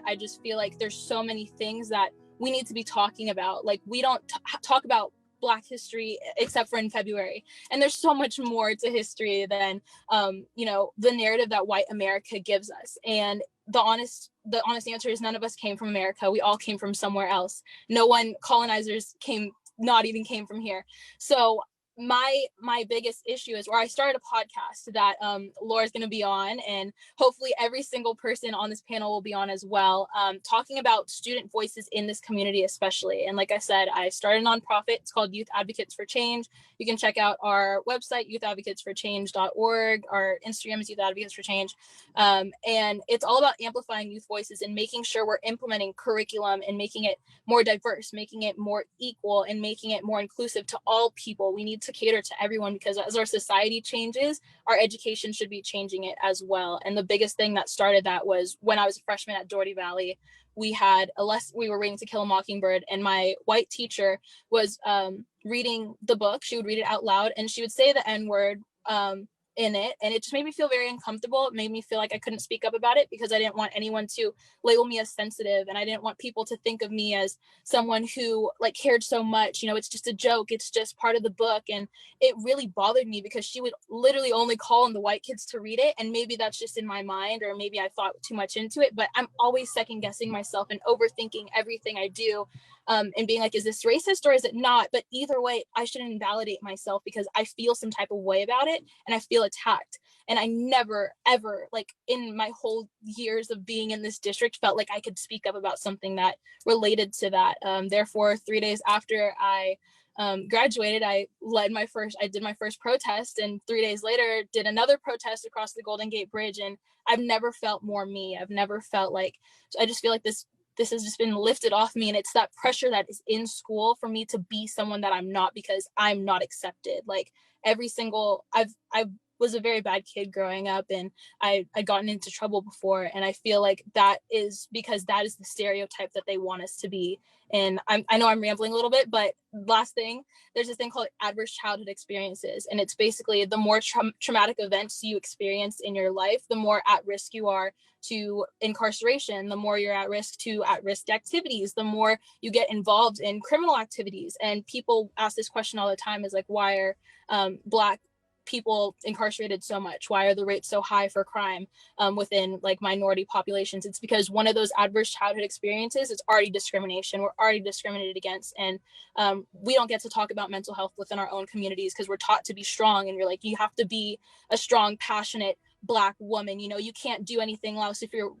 I just feel like there's so many things that we need to be talking about. Like, we don't talk about Black history except for in February, and there's so much more to history than the narrative that white America gives us. And the honest answer is none of us came from America. We all came from somewhere else. No one colonizers came from here. So my biggest issue is, where I started a podcast that Laura's going to be on, and hopefully every single person on this panel will be on as well, talking about student voices in this community especially. And like I said, I started a nonprofit. It's called Youth Advocates for Change. You can check out our website, youthadvocatesforchange.org. Our Instagram is Youth Advocates for Change. And it's all about amplifying youth voices and making sure we're implementing curriculum and making it more diverse, making it more equal, and making it more inclusive to all people. We need to cater to everyone, because as our society changes, our education should be changing it as well. And the biggest thing that started that was when I was a freshman at Doherty Valley. We were reading To Kill a Mockingbird, and my white teacher was reading the book. She would read it out loud, and she would say the N-word in it, and it just made me feel very uncomfortable. It made me feel like I couldn't speak up about it, because I didn't want anyone to label me as sensitive, and I didn't want people to think of me as someone who like cared so much. It's just a joke, it's just part of the book. And it really bothered me, because she would literally only call on the white kids to read it, and maybe that's just in my mind, or maybe I thought too much into it, but I'm always second guessing myself and overthinking everything I do, and being like, is this racist or is it not? But either way, I shouldn't invalidate myself, because I feel some type of way about it and I feel attacked. And I never, ever, like in my whole years of being in this district, felt like I could speak up about something that related to that. Therefore, 3 days after I graduated, I did my first protest, and 3 days later did another protest across the Golden Gate Bridge. And I've never felt more me. I've never felt like, I just feel like this has just been lifted off me. And it's that pressure that is in school for me to be someone that I'm not, because I'm not accepted. Like I was a very bad kid growing up, and I'd gotten into trouble before. And I feel like that is because that is the stereotype that they want us to be. And I know I'm rambling a little bit, but last thing, there's this thing called adverse childhood experiences. And it's basically the more traumatic events you experience in your life, the more at risk you are to incarceration, the more you're at risk to at-risk activities, the more you get involved in criminal activities. And people ask this question all the time, is like, why are Black people incarcerated so much? Why are the rates so high for crime within like minority populations? It's because one of those adverse childhood experiences is already discrimination. We're already discriminated against, and we don't get to talk about mental health within our own communities, because we're taught to be strong, and you're like, you have to be a strong, passionate Black woman. You can't do anything else. If you're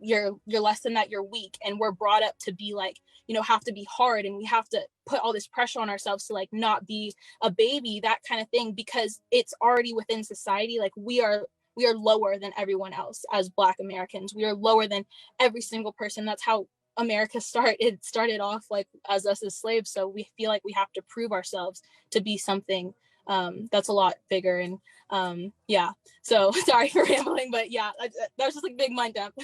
less than that, you're weak. And we're brought up to be like, have to be hard, and we have to put all this pressure on ourselves to like not be a baby, that kind of thing, because it's already within society. Like we are lower than everyone else as Black Americans. We are lower than every single person. That's how America started off, like as us as slaves. So we feel like we have to prove ourselves to be something that's a lot bigger. And yeah, so sorry for rambling, but yeah, that was just like big mind dump.